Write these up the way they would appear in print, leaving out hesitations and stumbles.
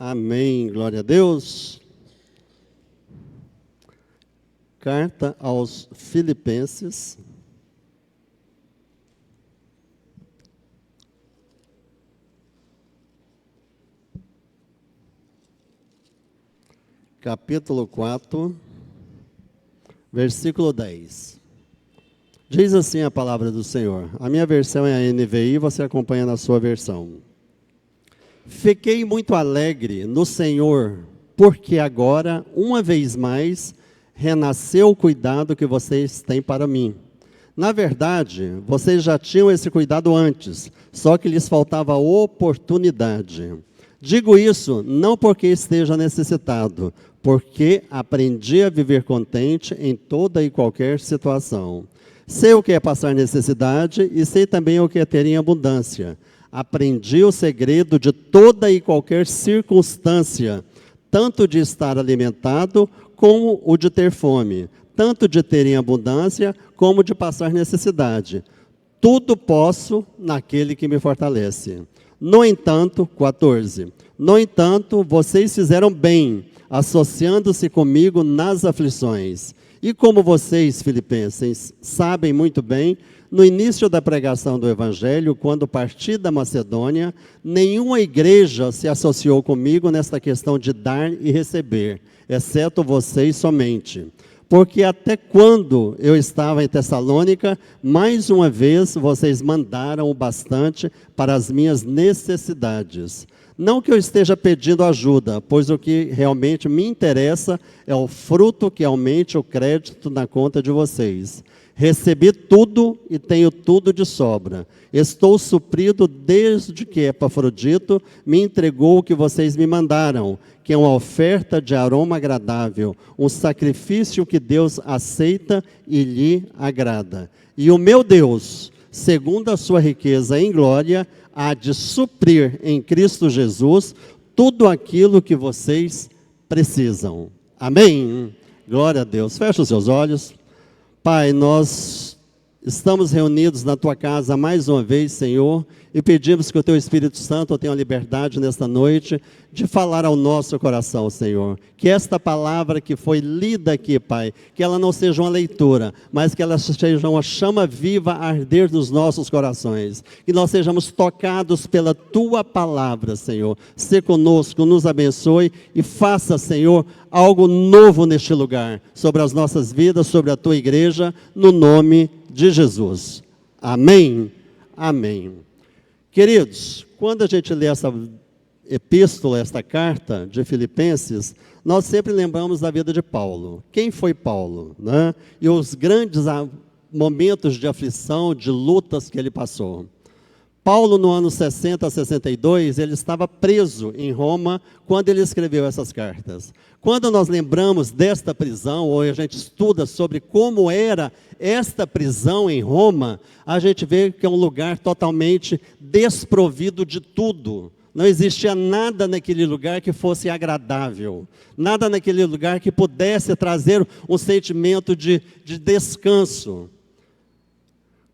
Amém, glória a Deus. Carta aos Filipenses. Capítulo 4, versículo 10. Diz assim a palavra do Senhor. A minha versão é a NVI, você acompanha na sua versão. Fiquei muito alegre no Senhor, porque agora, uma vez mais, renasceu o cuidado que vocês têm para mim. Na verdade, vocês já tinham esse cuidado antes, só que lhes faltava oportunidade. Digo isso não porque esteja necessitado, porque aprendi a viver contente em toda e qualquer situação. Sei o que é passar necessidade e sei também o que é ter em abundância. Aprendi o segredo de toda e qualquer circunstância, tanto de estar alimentado como o de ter fome, tanto de ter em abundância como de passar necessidade. Tudo posso naquele que me fortalece. No entanto, 14. No entanto, vocês fizeram bem, associando-se comigo nas aflições. E como vocês, filipenses, sabem muito bem, no início da pregação do Evangelho, quando parti da Macedônia, nenhuma igreja se associou comigo nesta questão de dar e receber, exceto vocês somente. Porque até quando eu estava em Tessalônica, mais uma vez vocês mandaram o bastante para as minhas necessidades. Não que eu esteja pedindo ajuda, pois o que realmente me interessa é o fruto que aumente o crédito na conta de vocês. Recebi tudo e tenho tudo de sobra. Estou suprido desde que Epafrodito me entregou o que vocês me mandaram, que é uma oferta de aroma agradável, um sacrifício que Deus aceita e lhe agrada. E o meu Deus, segundo a sua riqueza em glória, há de suprir em Cristo Jesus tudo aquilo que vocês precisam. Amém? Glória a Deus. Feche os seus olhos. Pai, nós estamos reunidos na Tua casa mais uma vez, Senhor, e pedimos que o Teu Espírito Santo tenha liberdade nesta noite de falar ao nosso coração, Senhor. Que esta palavra que foi lida aqui, Pai, que ela não seja uma leitura, mas que ela seja uma chama viva a arder nos nossos corações. Que nós sejamos tocados pela Tua palavra, Senhor. Se conosco, nos abençoe e faça, Senhor, algo novo neste lugar, sobre as nossas vidas, sobre a Tua igreja, no nome de Jesus. Amém. Amém. Queridos, quando a gente lê essa epístola, esta carta de Filipenses, nós sempre lembramos da vida de Paulo. Quem foi Paulo, né? E os grandes momentos de aflição, de lutas que ele passou. Paulo, no ano 60 a 62, ele estava preso em Roma quando ele escreveu essas cartas. Quando nós lembramos desta prisão, ou a gente estuda sobre como era esta prisão em Roma, a gente vê que é um lugar totalmente desprovido de tudo. Não existia nada naquele lugar que fosse agradável, nada naquele lugar que pudesse trazer um sentimento de descanso.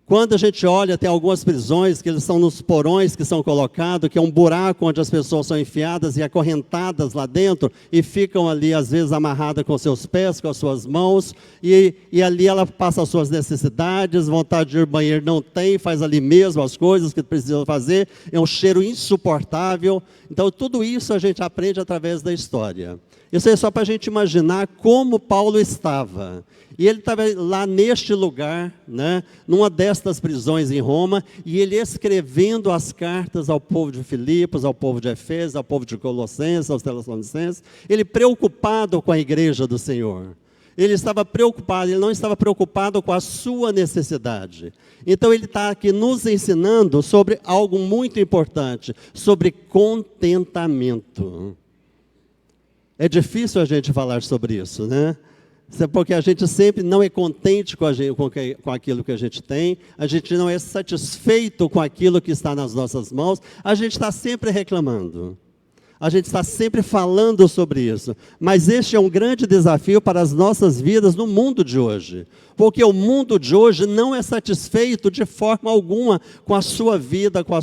Quando a gente olha, tem algumas prisões que eles são nos porões que são colocados, que é um buraco onde as pessoas são enfiadas e acorrentadas lá dentro, e ficam ali, às vezes, amarradas com seus pés, com as suas mãos, e ali ela passa as suas necessidades, vontade de ir ao banheiro não tem, faz ali mesmo as coisas que precisa fazer, é um cheiro insuportável. Então, tudo isso a gente aprende através da história. Isso é só para a gente imaginar como Paulo estava. E ele estava lá neste lugar, né, numa destas prisões em Roma, e ele escrevendo as cartas ao povo de Filipos, ao povo de Efésios, ao povo de Colossenses, aos Tessalonicenses, ele preocupado com a igreja do Senhor. Ele estava preocupado, ele não estava preocupado com a sua necessidade. Então ele está aqui nos ensinando sobre algo muito importante, sobre contentamento. É difícil a gente falar sobre isso, né? Porque a gente sempre não é contente com aquilo que a gente tem, a gente não é satisfeito com aquilo que está nas nossas mãos, a gente está sempre reclamando. A gente está sempre falando sobre isso. Mas este é um grande desafio para as nossas vidas no mundo de hoje. Porque o mundo de hoje não é satisfeito de forma alguma com a sua vida, com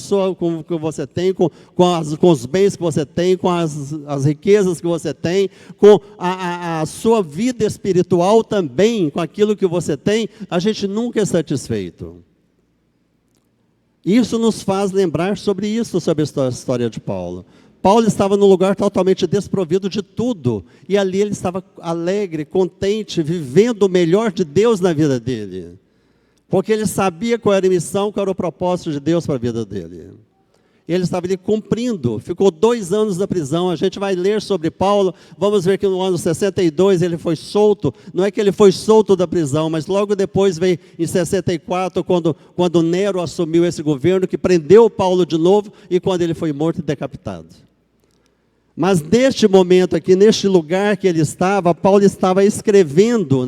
o que você tem, com os bens que você tem, com as riquezas que você tem, com a sua vida espiritual também, com aquilo que você tem. A gente nunca é satisfeito. Isso nos faz lembrar sobre isso, sobre a história de Paulo. Paulo estava num lugar totalmente desprovido de tudo, e ali ele estava alegre, contente, vivendo o melhor de Deus na vida dele, porque ele sabia qual era a missão, qual era o propósito de Deus para a vida dele. Ele estava ali cumprindo, ficou 2 anos na prisão. A gente vai ler sobre Paulo, vamos ver que no ano 62 ele foi solto. Não é que ele foi solto da prisão, mas logo depois veio em 64, quando Nero assumiu esse governo, que prendeu Paulo de novo, e quando ele foi morto e decapitado. Mas neste momento aqui, neste lugar que ele estava, Paulo estava escrevendo,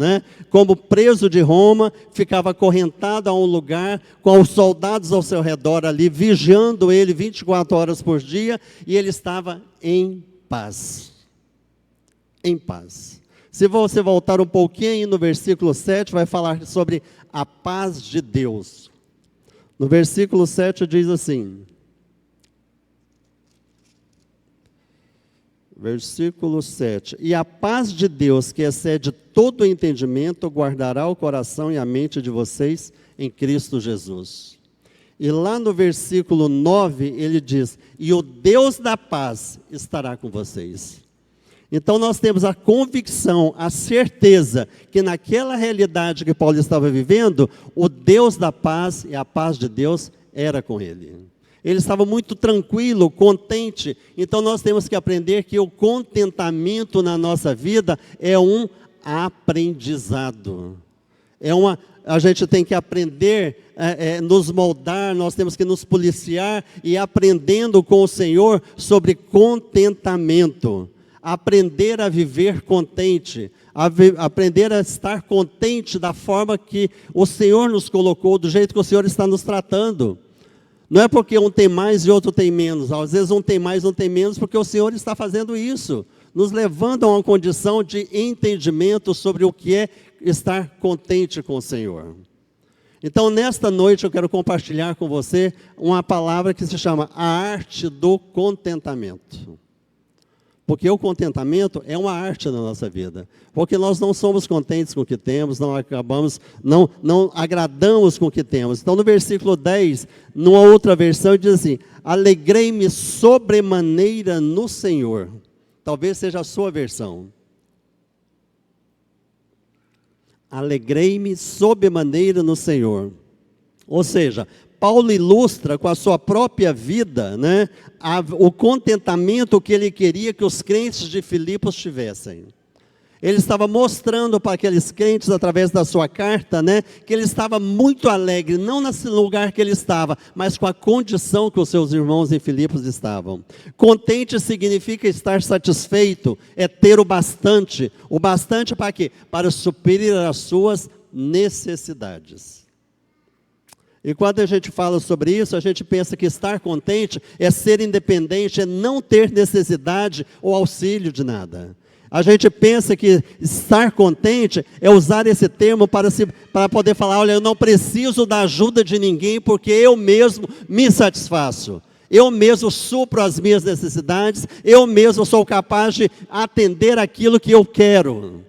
como preso de Roma, ficava acorrentado a um lugar, com os soldados ao seu redor ali, vigiando ele 24 horas por dia, e ele estava em paz. Em paz. Se você voltar um pouquinho no versículo 7, vai falar sobre a paz de Deus. No versículo 7 diz assim... Versículo 7. E a paz de Deus, que excede todo o entendimento, guardará o coração e a mente de vocês em Cristo Jesus. E lá no versículo 9, ele diz, e o Deus da paz estará com vocês. Então nós temos a convicção, a certeza, que naquela realidade que Paulo estava vivendo, o Deus da paz e a paz de Deus era com ele. Ele estava muito tranquilo, contente. Então nós temos que aprender que o contentamento na nossa vida é um aprendizado. A gente tem que aprender, nos moldar, nós temos que nos policiar e aprendendo com o Senhor sobre contentamento. Aprender a viver contente, aprender a estar contente da forma que o Senhor nos colocou, do jeito que o Senhor está nos tratando. Não é porque um tem mais e outro tem menos. Às vezes um tem mais, um tem menos, porque o Senhor está fazendo isso, nos levando a uma condição de entendimento sobre o que é estar contente com o Senhor. Então, nesta noite, eu quero compartilhar com você uma palavra que se chama a arte do contentamento. Porque o contentamento é uma arte na nossa vida. Porque nós não somos contentes com o que temos, não agradamos com o que temos. Então, no versículo 10, numa outra versão, diz assim, alegrei-me sobremaneira no Senhor. Talvez seja a sua versão. Alegrei-me sobremaneira no Senhor. Ou seja, Paulo ilustra com a sua própria vida, o contentamento que ele queria que os crentes de Filipos tivessem. Ele estava mostrando para aqueles crentes, através da sua carta, que ele estava muito alegre, não nesse lugar que ele estava, mas com a condição que os seus irmãos em Filipos estavam. Contente significa estar satisfeito, é ter o bastante. O bastante para quê? Para suprir as suas necessidades. E quando a gente fala sobre isso, a gente pensa que estar contente é ser independente, é não ter necessidade ou auxílio de nada. A gente pensa que estar contente é usar esse termo para poder falar, olha, eu não preciso da ajuda de ninguém, porque eu mesmo me satisfaço. Eu mesmo supro as minhas necessidades, eu mesmo sou capaz de atender aquilo que eu quero.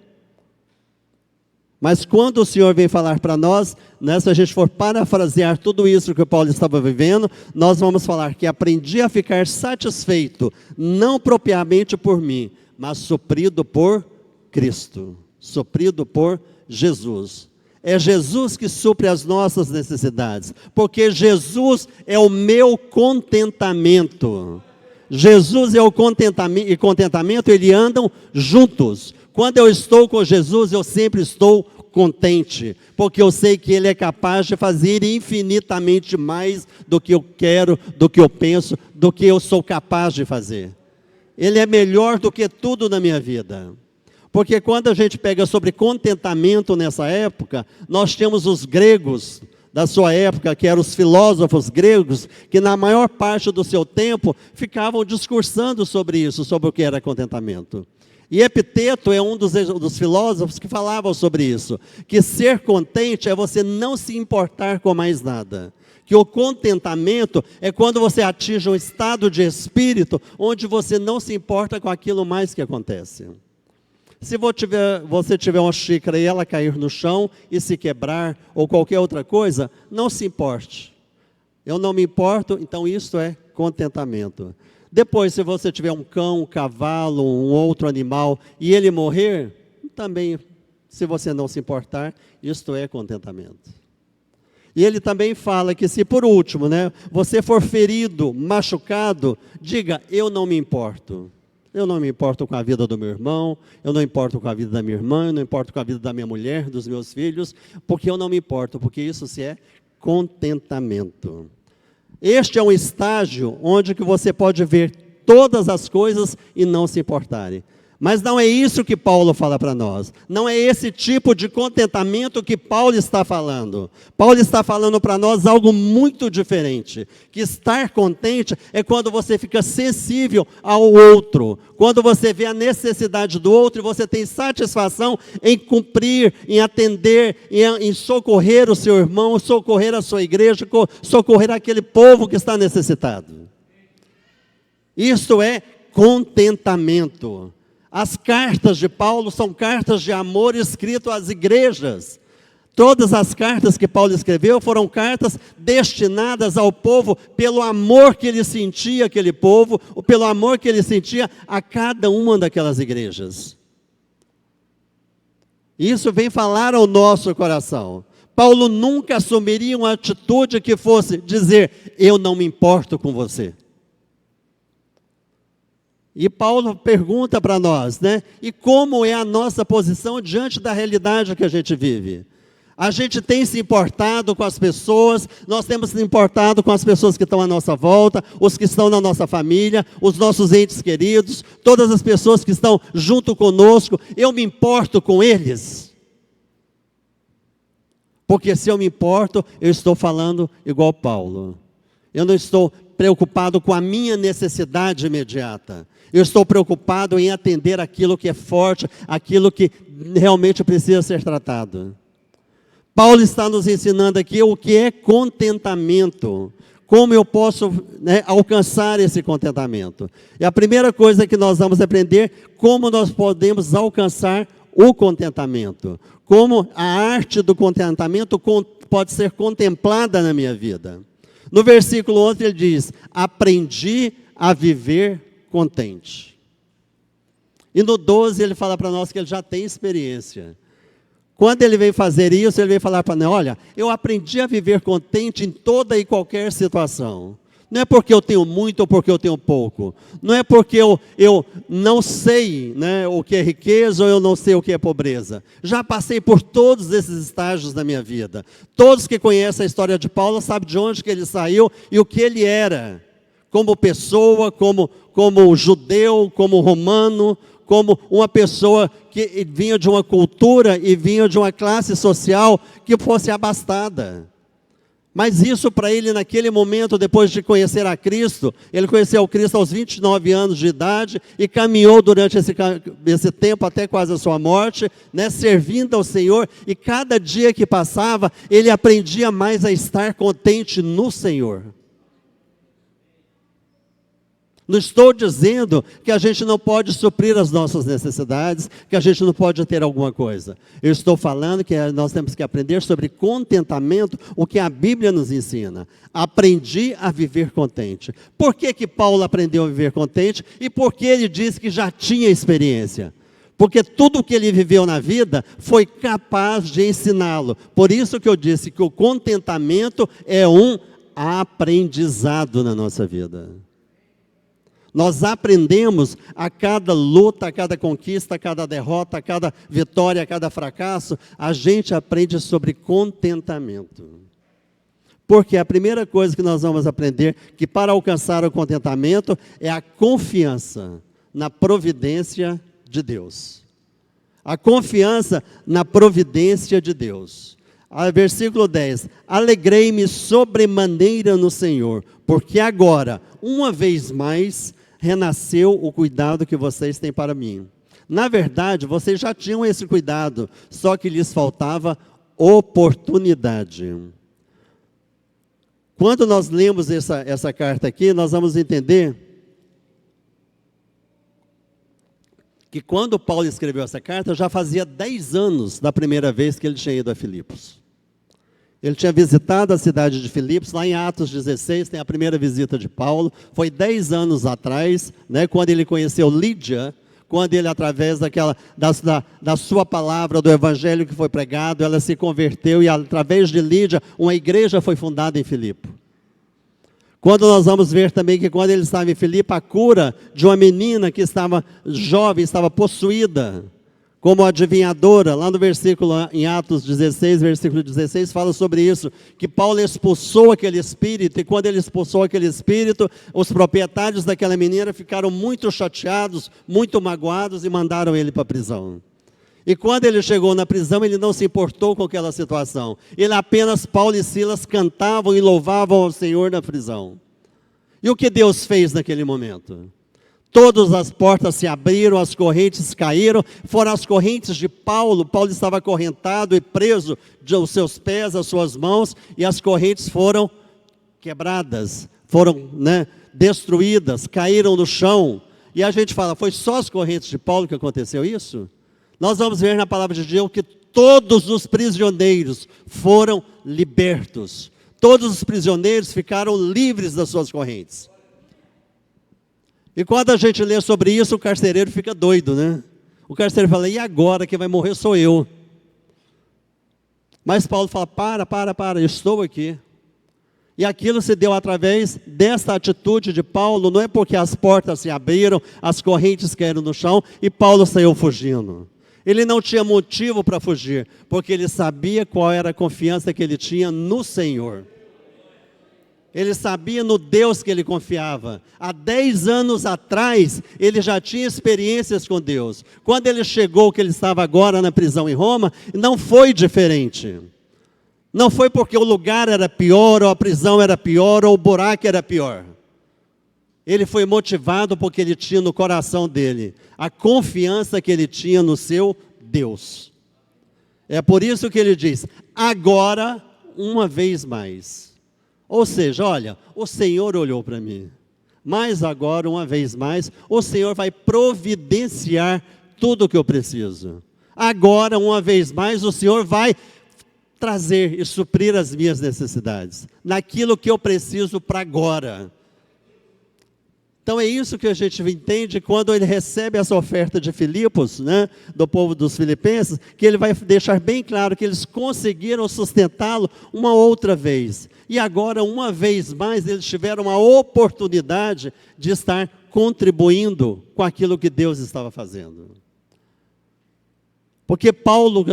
Mas quando o Senhor vem falar para nós, se a gente for parafrasear tudo isso que Paulo estava vivendo, nós vamos falar que aprendi a ficar satisfeito, não propriamente por mim, mas suprido por Cristo, suprido por Jesus. É Jesus que supre as nossas necessidades, porque Jesus é o meu contentamento. Jesus é o contentamento, e contentamento, eles andam juntos. Quando eu estou com Jesus, eu sempre estou contente, porque eu sei que Ele é capaz de fazer infinitamente mais do que eu quero, do que eu penso, do que eu sou capaz de fazer. Ele é melhor do que tudo na minha vida. Porque quando a gente pega sobre contentamento nessa época, nós temos os gregos, da sua época, que eram os filósofos gregos, que na maior parte do seu tempo ficavam discursando sobre isso, sobre o que era contentamento. E Epiteto é um dos filósofos que falavam sobre isso, que ser contente é você não se importar com mais nada. Que o contentamento é quando você atinge um estado de espírito onde você não se importa com aquilo mais que acontece. Se você tiver uma xícara e ela cair no chão e se quebrar ou qualquer outra coisa, não se importe. Eu não me importo, então isso é contentamento. Depois, se você tiver um cão, um cavalo, um outro animal e ele morrer, também, se você não se importar, isto é contentamento. E ele também fala que se por último, você for ferido, machucado, diga, eu não me importo. Eu não me importo com a vida do meu irmão, eu não importo com a vida da minha irmã, eu não importo com a vida da minha mulher, dos meus filhos, porque eu não me importo, porque isso se é contentamento. Este é um estágio onde que você pode ver todas as coisas e não se importarem. Mas não é isso que Paulo fala para nós. Não é esse tipo de contentamento que Paulo está falando. Paulo está falando para nós algo muito diferente. Que estar contente é quando você fica sensível ao outro. Quando você vê a necessidade do outro e você tem satisfação em cumprir, em atender, em socorrer o seu irmão, socorrer a sua igreja, socorrer aquele povo que está necessitado. Isso é contentamento. As cartas de Paulo são cartas de amor escritas às igrejas. Todas as cartas que Paulo escreveu foram cartas destinadas ao povo pelo amor que ele sentia aquele povo, ou pelo amor que ele sentia a cada uma daquelas igrejas. Isso vem falar ao nosso coração. Paulo nunca assumiria uma atitude que fosse dizer, eu não me importo com você. E Paulo pergunta para nós, e como é a nossa posição diante da realidade que a gente vive? A gente tem se importado com as pessoas, nós temos se importado com as pessoas que estão à nossa volta, os que estão na nossa família, os nossos entes queridos, todas as pessoas que estão junto conosco, eu me importo com eles? Porque se eu me importo, eu estou falando igual Paulo. Eu não estou preocupado com a minha necessidade imediata. Eu estou preocupado em atender aquilo que é forte, aquilo que realmente precisa ser tratado. Paulo está nos ensinando aqui o que é contentamento. Como eu posso alcançar esse contentamento. E a primeira coisa que nós vamos aprender, como nós podemos alcançar o contentamento. Como a arte do contentamento pode ser contemplada na minha vida. No versículo 11 ele diz, aprendi a viver contente. E no 12 ele fala para nós que ele já tem experiência. Quando ele vem fazer isso, ele vem falar para nós, olha, eu aprendi a viver contente em toda e qualquer situação. Não é porque eu tenho muito ou porque eu tenho pouco. Não é porque eu não sei o que é riqueza ou eu não sei o que é pobreza. Já passei por todos esses estágios da minha vida. Todos que conhecem a história de Paulo sabem de onde que ele saiu e o que ele era. Como pessoa, como judeu, como romano, como uma pessoa que vinha de uma cultura e vinha de uma classe social que fosse abastada. Mas isso para ele naquele momento, depois de conhecer a Cristo, ele conheceu o Cristo aos 29 anos de idade e caminhou durante esse tempo até quase a sua morte, servindo ao Senhor, e cada dia que passava, ele aprendia mais a estar contente no Senhor. Não estou dizendo que a gente não pode suprir as nossas necessidades, que a gente não pode ter alguma coisa. Eu estou falando que nós temos que aprender sobre contentamento, o que a Bíblia nos ensina. Aprendi a viver contente. Por que Paulo aprendeu a viver contente? E por que ele disse que já tinha experiência? Porque tudo o que ele viveu na vida foi capaz de ensiná-lo. Por isso que eu disse que o contentamento é um aprendizado na nossa vida. Nós aprendemos a cada luta, a cada conquista, a cada derrota, a cada vitória, a cada fracasso, a gente aprende sobre contentamento. Porque a primeira coisa que nós vamos aprender, que para alcançar o contentamento, é a confiança na providência de Deus. A confiança na providência de Deus. Versículo 10. Alegrei-me sobremaneira no Senhor, porque agora, uma vez mais, renasceu o cuidado que vocês têm para mim. Na verdade, vocês já tinham esse cuidado, só que lhes faltava oportunidade. Quando nós lemos essa carta aqui, nós vamos entender que quando Paulo escreveu essa carta, já fazia 10 anos da primeira vez que ele tinha ido a Filipos. Ele tinha visitado a cidade de Filipos, lá em Atos 16, tem a primeira visita de Paulo. Foi 10 anos atrás, né, quando ele conheceu Lídia, quando ele, através da sua palavra, do evangelho que foi pregado, ela se converteu e, através de Lídia, uma igreja foi fundada em Filipe. Quando nós vamos ver também que quando ele estava em Filipe, a cura de uma menina que estava jovem, estava possuída, como adivinhadora, lá no versículo, em Atos 16, versículo 16, fala sobre isso, que Paulo expulsou aquele espírito, e quando ele expulsou aquele espírito, os proprietários daquela menina ficaram muito chateados, muito magoados, e mandaram ele para a prisão. E quando ele chegou na prisão, ele não se importou com aquela situação. Ele apenas, Paulo e Silas, cantavam e louvavam ao Senhor na prisão. E o que Deus fez naquele momento? Todas as portas se abriram, as correntes caíram, foram as correntes de Paulo. Paulo estava acorrentado e preso os seus pés, as suas mãos, e as correntes foram quebradas, foram, destruídas, caíram no chão. E a gente fala, foi só as correntes de Paulo que aconteceu isso? Nós vamos ver na palavra de Deus que todos os prisioneiros foram libertos. Todos os prisioneiros ficaram livres das suas correntes. E quando a gente lê sobre isso, o carcereiro fica doido, né? O carcereiro fala, e agora que vai morrer sou eu. Mas Paulo fala, para, eu estou aqui. E aquilo se deu através desta atitude de Paulo, não é porque as portas se abriram, as correntes caíram no chão e Paulo saiu fugindo. Ele não tinha motivo para fugir, porque ele sabia qual era a confiança que ele tinha no Senhor. Ele sabia no Deus que ele confiava. Há 10 anos atrás, ele já tinha experiências com Deus. Quando ele chegou, que ele estava agora na prisão em Roma, não foi diferente. Não foi porque o lugar era pior, ou a prisão era pior, ou o buraco era pior. Ele foi motivado porque ele tinha no coração dele a confiança que ele tinha no seu Deus. É por isso que ele diz, agora, uma vez mais. Ou seja, olha, o Senhor olhou para mim, mas agora, uma vez mais, o Senhor vai providenciar tudo o que eu preciso. Agora, uma vez mais, o Senhor vai trazer e suprir as minhas necessidades, naquilo que eu preciso para agora. Então é isso que a gente entende quando ele recebe essa oferta de Filipos, do povo dos filipenses, que ele vai deixar bem claro que eles conseguiram sustentá-lo uma outra vez. E agora, uma vez mais, eles tiveram a oportunidade de estar contribuindo com aquilo que Deus estava fazendo. Porque Paulo,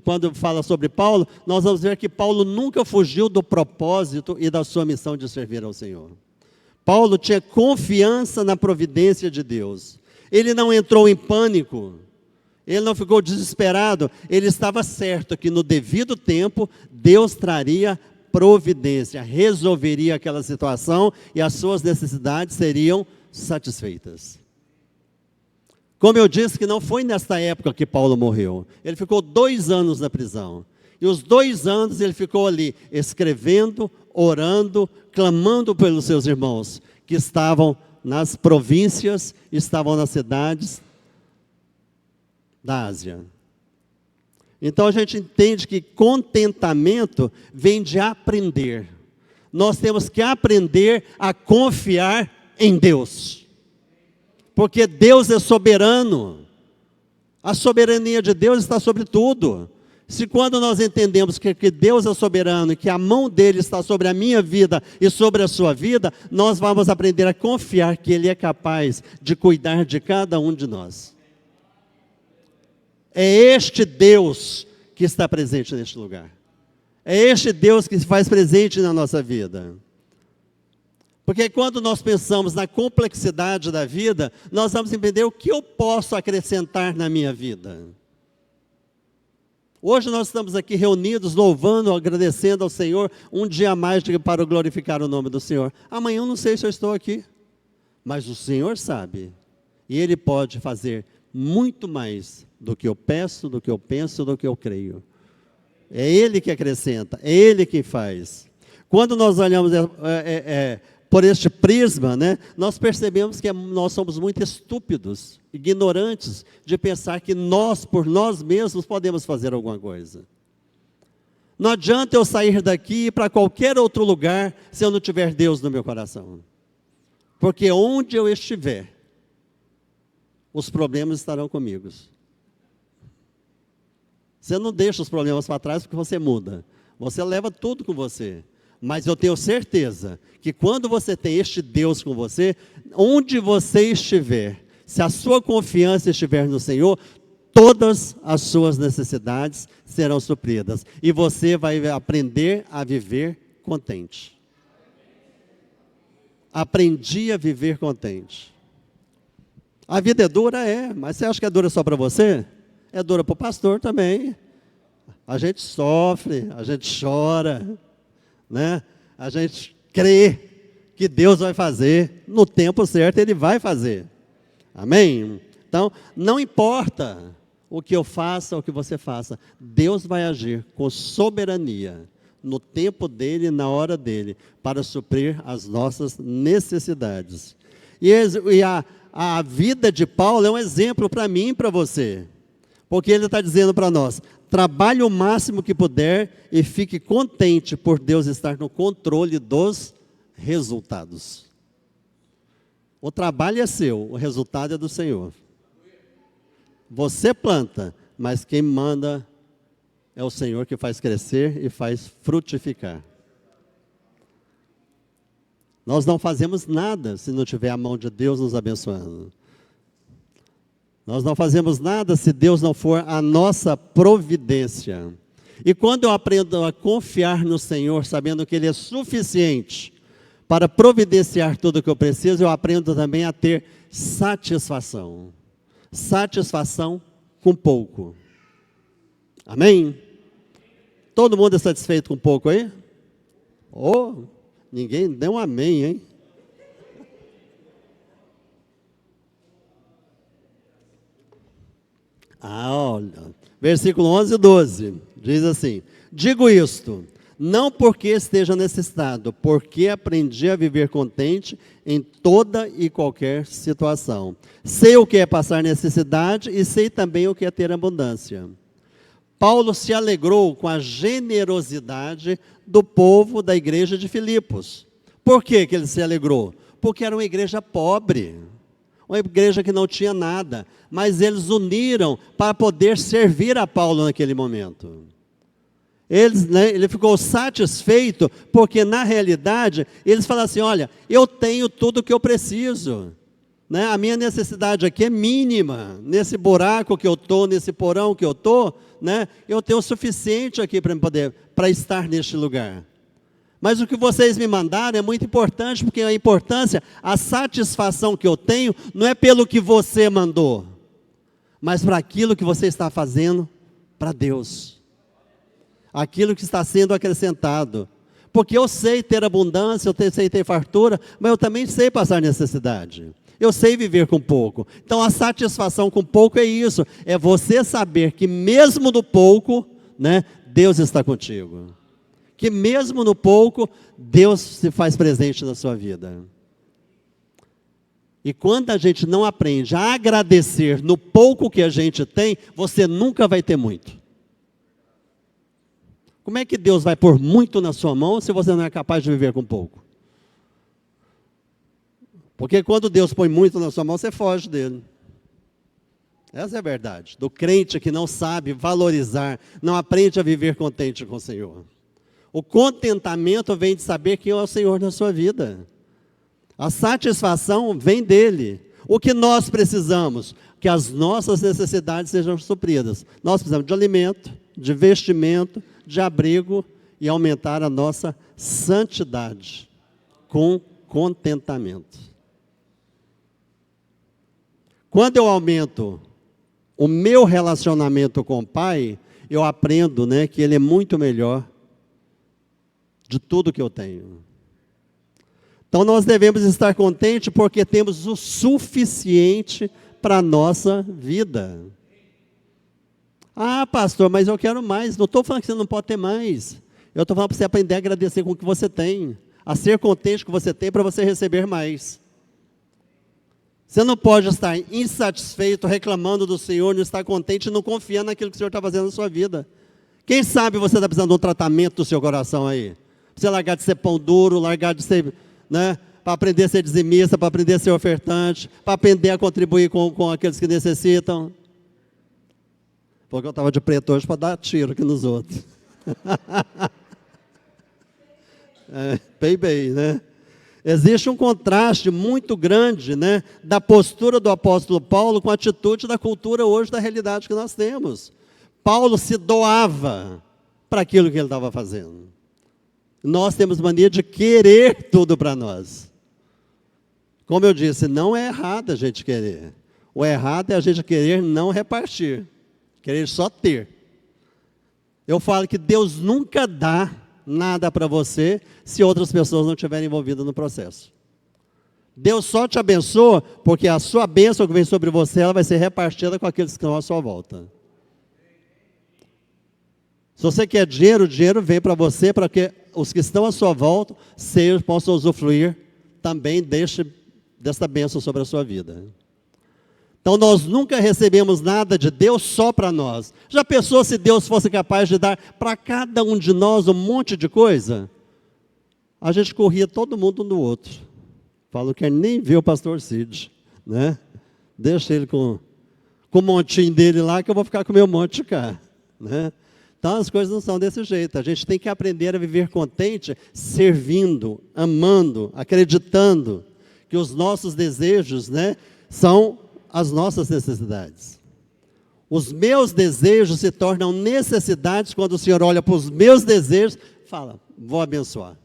quando fala sobre Paulo, nós vamos ver que Paulo nunca fugiu do propósito e da sua missão de servir ao Senhor. Paulo tinha confiança na providência de Deus. Ele não entrou em pânico. Ele não ficou desesperado. Ele estava certo que no devido tempo, Deus traria providência, resolveria aquela situação e as suas necessidades seriam satisfeitas. Como eu disse que não foi nesta época que Paulo morreu. Ele ficou 2 anos na prisão. E os 2 anos ele ficou ali, escrevendo, orando, clamando pelos seus irmãos, que estavam nas províncias, estavam nas cidades da Ásia. Então a gente entende que contentamento vem de aprender. Nós temos que aprender a confiar em Deus. Porque Deus é soberano. A soberania de Deus está sobre tudo. Se quando nós entendemos que Deus é soberano e que a mão dele está sobre a minha vida e sobre a sua vida, nós vamos aprender a confiar que ele é capaz de cuidar de cada um de nós. É este Deus que está presente neste lugar. É este Deus que se faz presente na nossa vida. Porque quando nós pensamos na complexidade da vida, nós vamos entender o que eu posso acrescentar na minha vida. Hoje nós estamos aqui reunidos, louvando, agradecendo ao Senhor, um dia a mais para glorificar o nome do Senhor. Amanhã eu não sei se eu estou aqui, mas o Senhor sabe. E Ele pode fazer muito mais do que eu peço, do que eu penso, do que eu creio. É Ele que acrescenta, é Ele que faz. Quando nós olhamos por este prisma, né, nós percebemos que nós somos muito estúpidos, ignorantes, de pensar que nós, por nós mesmos, podemos fazer alguma coisa. Não adianta eu sair daqui para qualquer outro lugar, se eu não tiver Deus no meu coração. Porque onde eu estiver, os problemas estarão comigo. Você não deixa os problemas para trás porque você muda. Você leva tudo com você. Mas eu tenho certeza que quando você tem este Deus com você, onde você estiver, se a sua confiança estiver no Senhor, todas as suas necessidades serão supridas. E você vai aprender a viver contente. Aprendi a viver contente. A vida é dura, mas você acha que é dura só para você? É dura para o pastor também. A gente sofre, a gente chora, né? A gente crê que Deus vai fazer, no tempo certo Ele vai fazer. Amém? Então, não importa o que eu faça, o que você faça, Deus vai agir com soberania, no tempo dEle, na hora dEle, para suprir as nossas necessidades. E a vida de Paulo é um exemplo para mim e para você. Porque ele está dizendo para nós, trabalhe o máximo que puder e fique contente por Deus estar no controle dos resultados. O trabalho é seu, o resultado é do Senhor. Você planta, mas quem manda é o Senhor que faz crescer e faz frutificar. Nós não fazemos nada se não tiver a mão de Deus nos abençoando. Nós não fazemos nada se Deus não for a nossa providência. E quando eu aprendo a confiar no Senhor, sabendo que Ele é suficiente para providenciar tudo o que eu preciso, eu aprendo também a ter satisfação. Satisfação com pouco. Amém? Todo mundo é satisfeito com pouco aí? Oh, ninguém deu um amém, hein? Olha, versículo 11 e 12, diz assim, digo isto, não porque esteja necessitado, porque aprendi a viver contente em toda e qualquer situação. Sei o que é passar necessidade e sei também o que é ter abundância. Paulo se alegrou com a generosidade do povo da igreja de Filipos. Por que ele se alegrou? Porque era uma igreja pobre. Uma igreja que não tinha nada, mas eles uniram para poder servir a Paulo naquele momento. Ele ficou satisfeito, porque na realidade, eles falaram assim, olha, eu tenho tudo o que eu preciso, né? A minha necessidade aqui é mínima, nesse buraco que eu estou, nesse porão que eu estou, né? Eu tenho o suficiente aqui para estar neste lugar. Mas o que vocês me mandaram é muito importante, porque a importância, a satisfação que eu tenho, não é pelo que você mandou, mas para aquilo que você está fazendo para Deus. Aquilo que está sendo acrescentado. Porque eu sei ter abundância, eu sei ter fartura, mas eu também sei passar necessidade. Eu sei viver com pouco. Então a satisfação com pouco é isso, é você saber que mesmo no pouco, né, Deus está contigo. Que mesmo no pouco, Deus se faz presente na sua vida. E quando a gente não aprende a agradecer no pouco que a gente tem, você nunca vai ter muito. Como é que Deus vai pôr muito na sua mão se você não é capaz de viver com pouco? Porque quando Deus põe muito na sua mão, você foge dele. Essa é a verdade. Do crente que não sabe valorizar, não aprende a viver contente com o Senhor. O contentamento vem de saber quem é o Senhor na sua vida. A satisfação vem dele. O que nós precisamos? Que as nossas necessidades sejam supridas. Nós precisamos de alimento, de vestimento, de abrigo e aumentar a nossa santidade com contentamento. Quando eu aumento o meu relacionamento com o Pai, eu aprendo, né, que Ele é muito melhor de tudo que eu tenho. Então nós devemos estar contentes porque temos o suficiente para a nossa vida. Ah, pastor, mas eu quero mais. Não estou falando que você não pode ter mais. Eu estou falando para você aprender a agradecer com o que você tem. A ser contente com o que você tem para você receber mais. Você não pode estar insatisfeito, reclamando do Senhor, não estar contente e não confiar naquilo que o Senhor está fazendo na sua vida. Quem sabe você está precisando de um tratamento do seu coração aí? Você largar de ser pão duro, largar de ser, né, para aprender a ser dizimista, para aprender a ser ofertante, para aprender a contribuir com aqueles que necessitam. Porque eu estava de preto hoje para dar tiro aqui nos outros. Bem, né? Existe um contraste muito grande, né, da postura do apóstolo Paulo com a atitude da cultura hoje, da realidade que nós temos. Paulo se doava para aquilo que ele estava fazendo. Nós temos mania de querer tudo para nós. Como eu disse, não é errado a gente querer. O errado é a gente querer não repartir. Querer só ter. Eu falo que Deus nunca dá nada para você se outras pessoas não estiverem envolvidas no processo. Deus só te abençoa porque a sua bênção que vem sobre você, ela vai ser repartida com aqueles que estão à sua volta. Se você quer dinheiro, o dinheiro vem para você, para que os que estão à sua volta possam usufruir também desta bênção sobre a sua vida. Então nós nunca recebemos nada de Deus só para nós. Já pensou se Deus fosse capaz de dar para cada um de nós um monte de coisa? A gente corria todo mundo um do outro. Falo que nem ver o pastor Cid, né? Deixa ele com o montinho dele lá, que eu vou ficar com o meu monte cá, né? Então as coisas não são desse jeito. A gente tem que aprender a viver contente, servindo, amando, acreditando que os nossos desejos, né, são as nossas necessidades. Os meus desejos se tornam necessidades quando o Senhor olha para os meus desejos e fala, vou abençoar.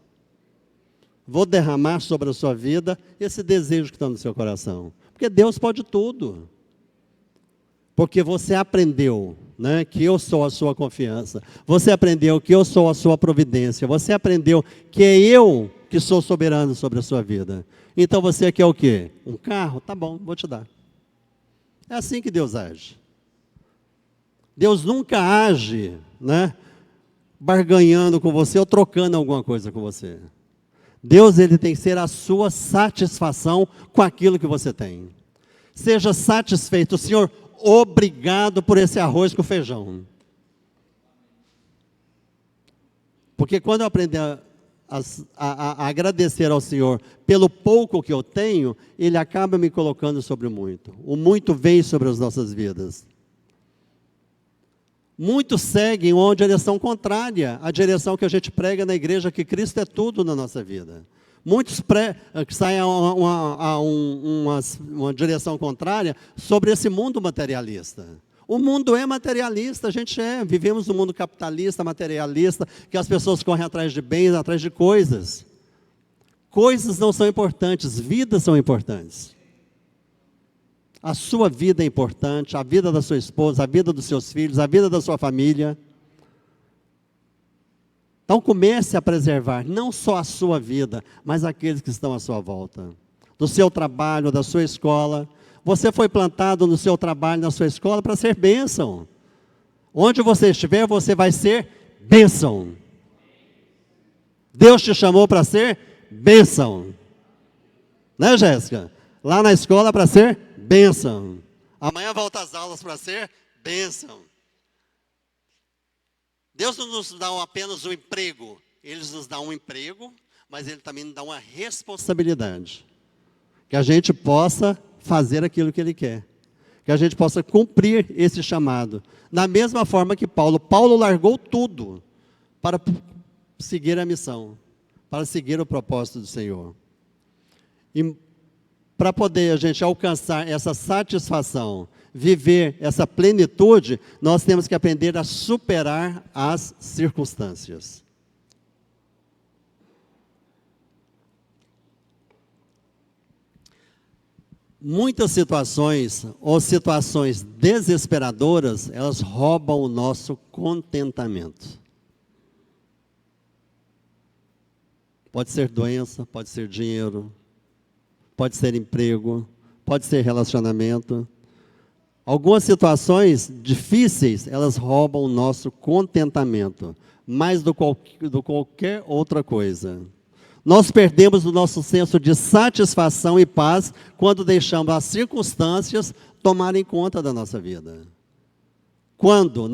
Vou derramar sobre a sua vida esse desejo que está no seu coração. Porque Deus pode tudo. Porque você aprendeu, né, que eu sou a sua confiança. Você aprendeu que eu sou a sua providência. Você aprendeu que é eu que sou soberano sobre a sua vida. Então você quer o quê? Um carro? Tá bom, vou te dar. É assim que Deus age. Deus nunca age, né, barganhando com você ou trocando alguma coisa com você. Deus, ele tem que ser a sua satisfação com aquilo que você tem. Seja satisfeito. Senhor, obrigado por esse arroz com feijão. Porque quando eu aprender a agradecer ao Senhor pelo pouco que eu tenho, Ele acaba me colocando sobre o muito. O muito vem sobre as nossas vidas. Muitos seguem uma direção contrária à direção que a gente prega na igreja, que Cristo é tudo na nossa vida. Muitos saem a uma direção contrária sobre esse mundo materialista. O mundo é materialista, a gente vivemos num mundo capitalista, materialista, que as pessoas correm atrás de bens, atrás de coisas. Coisas não são importantes, vidas são importantes. A sua vida é importante, a vida da sua esposa, a vida dos seus filhos, a vida da sua família. Então comece a preservar não só a sua vida, mas aqueles que estão à sua volta. Do seu trabalho, da sua escola. Você foi plantado no seu trabalho, na sua escola, para ser bênção. Onde você estiver, você vai ser bênção. Deus te chamou para ser bênção. Né, Jéssica? Lá na escola para ser bênção. Amanhã volta às aulas para ser bênção. Deus não nos dá apenas um emprego. Ele nos dá um emprego, mas Ele também nos dá uma responsabilidade. Que a gente possa fazer aquilo que Ele quer. Que a gente possa cumprir esse chamado. Da mesma forma que Paulo largou tudo para seguir a missão, para seguir o propósito do Senhor. E para poder a gente alcançar essa satisfação, viver essa plenitude, nós temos que aprender a superar as circunstâncias. Muitas situações ou situações desesperadoras, elas roubam o nosso contentamento. Pode ser doença, pode ser dinheiro, pode ser emprego, pode ser relacionamento. Algumas situações difíceis, elas roubam o nosso contentamento, mais do qualquer outra coisa. Nós perdemos o nosso senso de satisfação e paz quando deixamos as circunstâncias tomarem conta da nossa vida. Quando,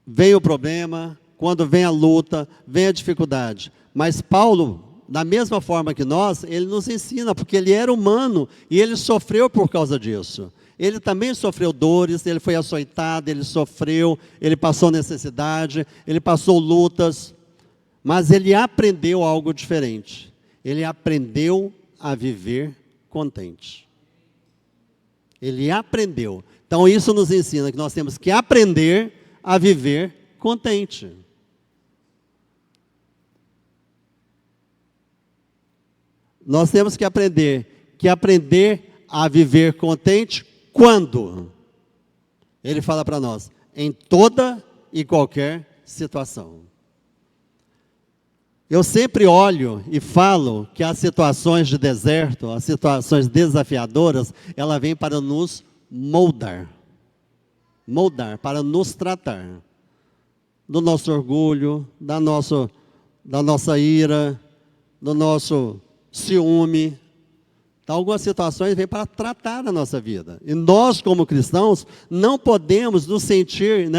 vem o problema, quando vem a luta, vem a dificuldade. Mas Paulo, da mesma forma que nós, ele nos ensina, porque ele era humano e ele sofreu por causa disso. Ele também sofreu dores, ele foi açoitado, ele sofreu, ele passou necessidade, ele passou lutas. Mas ele aprendeu algo diferente. Ele aprendeu a viver contente. Ele aprendeu. Então isso nos ensina que nós temos que aprender a viver contente. Nós temos que aprender a viver contente quando? Ele fala para nós, em toda e qualquer situação. Eu sempre olho e falo que as situações de deserto, as situações desafiadoras, ela vem para nos moldar, para nos tratar do nosso orgulho, da nossa ira, do nosso ciúme. Então, algumas situações vêm para tratar a nossa vida. E nós, como cristãos, não podemos nos sentir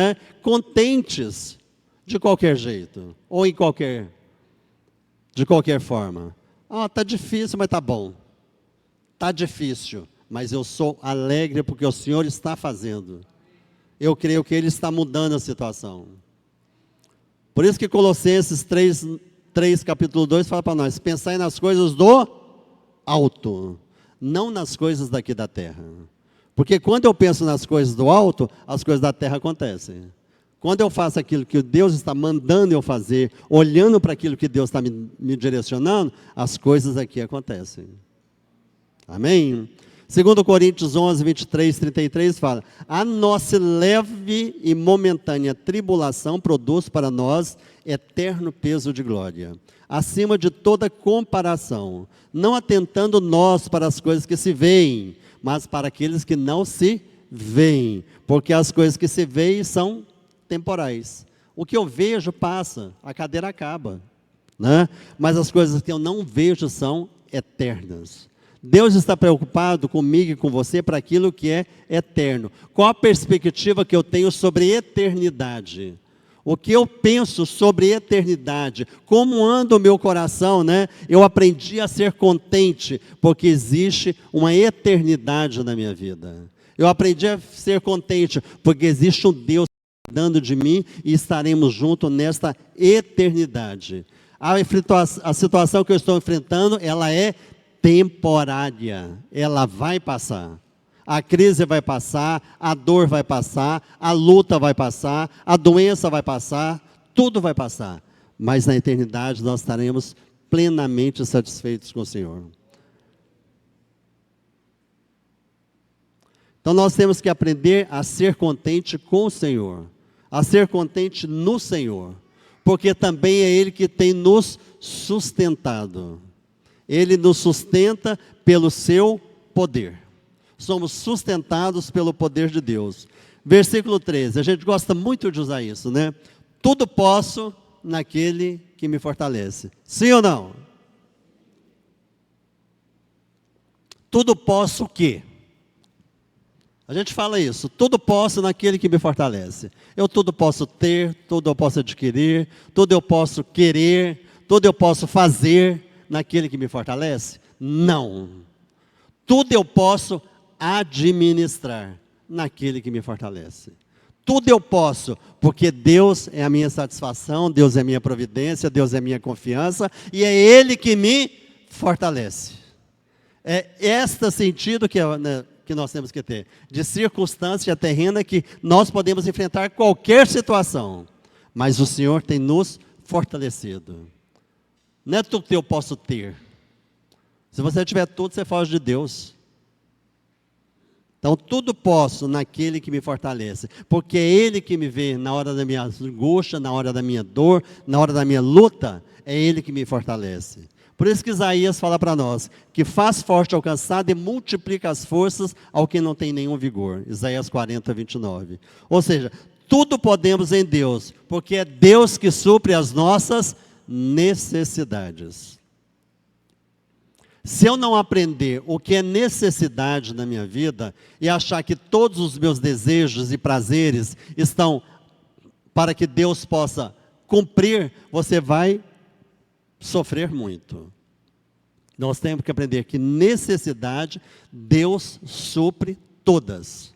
contentes de qualquer jeito, ou de qualquer forma. Está difícil, mas está bom. Está difícil, mas eu sou alegre porque o Senhor está fazendo. Eu creio que Ele está mudando a situação. Por isso que Colossenses 3, capítulo 2, fala para nós, pensai nas coisas do alto, não nas coisas daqui da terra. Porque quando eu penso nas coisas do alto, as coisas da terra acontecem. Quando eu faço aquilo que Deus está mandando eu fazer, olhando para aquilo que Deus está me direcionando, as coisas aqui acontecem. Amém? 2 Coríntios 11, 23, 33 fala, a nossa leve e momentânea tribulação produz para nós eterno peso de glória, acima de toda comparação, não atentando nós para as coisas que se veem, mas para aqueles que não se veem, porque as coisas que se veem são temporais. O que eu vejo passa, a cadeira acaba, mas as coisas que eu não vejo são eternas. Deus está preocupado comigo e com você para aquilo que é eterno. Qual a perspectiva que eu tenho sobre eternidade? O que eu penso sobre eternidade? Como anda o meu coração, Eu aprendi a ser contente, porque existe uma eternidade na minha vida. Eu aprendi a ser contente, porque existe um Deus cuidando de mim e estaremos juntos nesta eternidade. A situação que eu estou enfrentando, ela é temporária, ela vai passar. A crise vai passar, a dor vai passar, a luta vai passar, a doença vai passar, tudo vai passar. Mas na eternidade nós estaremos plenamente satisfeitos com o Senhor. Então nós temos que aprender a ser contente com o Senhor, a ser contente no Senhor, porque também é Ele que tem nos sustentado. Ele nos sustenta pelo seu poder. Somos sustentados pelo poder de Deus. Versículo 13, a gente gosta muito de usar isso, Tudo posso naquele que me fortalece. Sim ou não? Tudo posso o quê? A gente fala isso, tudo posso naquele que me fortalece. Eu tudo posso ter, tudo eu posso adquirir, tudo eu posso querer, tudo eu posso fazer naquele que me fortalece? Não. Tudo eu posso administrar naquele que me fortalece. Tudo eu posso, porque Deus é a minha satisfação, Deus é a minha providência, Deus é a minha confiança, e é Ele que me fortalece. É este sentido que nós temos que ter, de circunstância terrena que nós podemos enfrentar qualquer situação, mas o Senhor tem nos fortalecido. Não é tudo que eu posso ter. Se você tiver tudo, você foge de Deus. Então, tudo posso naquele que me fortalece, porque é Ele que me vê na hora da minha angústia, na hora da minha dor, na hora da minha luta, é Ele que me fortalece. Por isso que Isaías fala para nós, que faz forte ao cansado e multiplica as forças ao que não tem nenhum vigor. Isaías 40, 29. Ou seja, tudo podemos em Deus, porque é Deus que supre as nossas necessidades. Se eu não aprender o que é necessidade na minha vida e achar que todos os meus desejos e prazeres estão para que Deus possa cumprir, você vai sofrer muito. Nós temos que aprender que necessidade, Deus supre todas.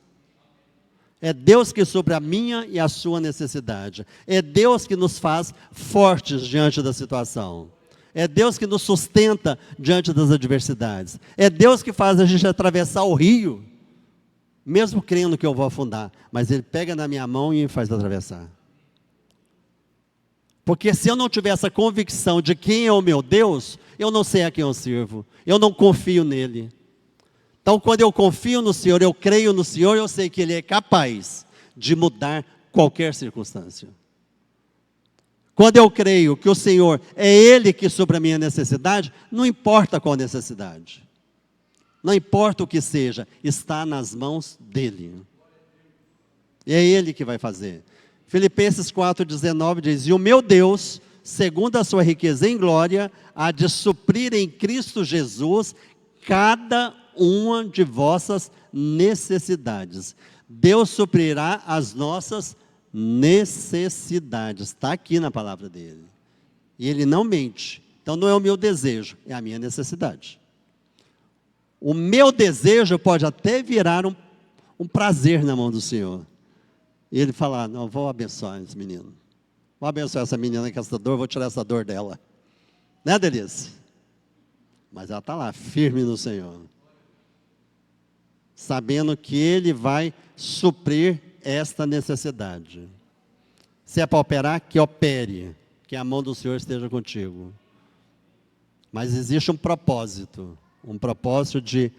É Deus que supre a minha e a sua necessidade. É Deus que nos faz fortes diante da situação. É Deus que nos sustenta diante das adversidades. É Deus que faz a gente atravessar o rio, mesmo crendo que eu vou afundar. Mas Ele pega na minha mão e me faz atravessar. Porque se eu não tiver essa convicção de quem é o meu Deus, eu não sei a quem eu sirvo. Eu não confio nele. Então, quando eu confio no Senhor, eu creio no Senhor, eu sei que Ele é capaz de mudar qualquer circunstância. Quando eu creio que o Senhor é Ele que supre a minha necessidade, não importa qual necessidade. Não importa o que seja, está nas mãos dEle. E é Ele que vai fazer. Filipenses 4,19 diz, e o meu Deus, segundo a sua riqueza em glória, há de suprir em Cristo Jesus cada uma de vossas necessidades. Deus suprirá as nossas necessidades. Está aqui na palavra dele. E Ele não mente. Então não é o meu desejo, é a minha necessidade. O meu desejo pode até virar um prazer na mão do Senhor. E Ele fala, não, vou abençoar esse menino. Vou abençoar essa menina com essa dor, vou tirar essa dor dela. Né, Delícia? Mas ela está lá, firme no Senhor. Sabendo que Ele vai suprir esta necessidade. Se é para operar, que opere. Que a mão do Senhor esteja contigo. Mas existe um propósito de